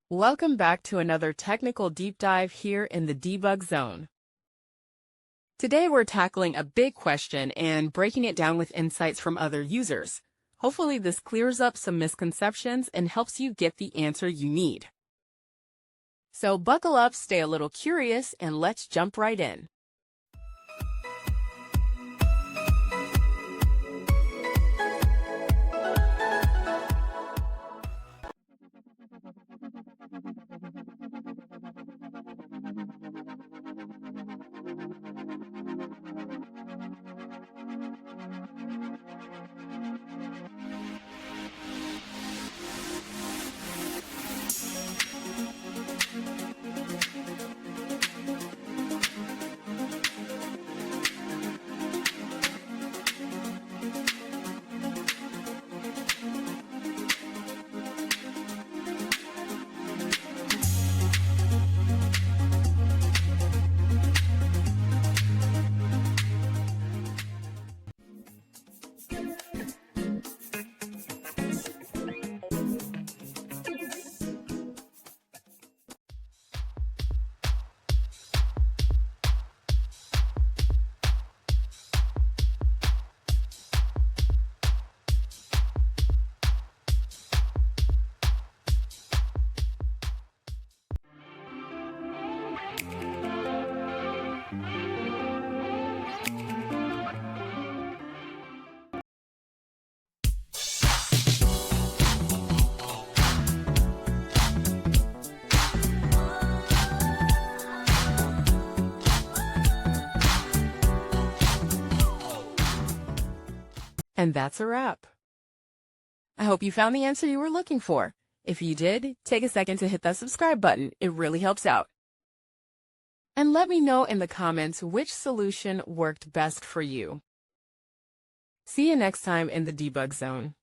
Welcome back to another technical deep dive here in the debug zone. Today we're tackling a big question and breaking it down with insights from other users. Hopefully this clears up some misconceptions and helps you get the answer you need. So buckle up, stay a little curious, and let's jump right in. And that's a wrap. I hope you found the answer you were looking for. If you did, take a second to hit that subscribe button. It really helps out. And let me know in the comments which solution worked best for you. See you next time in the debug zone.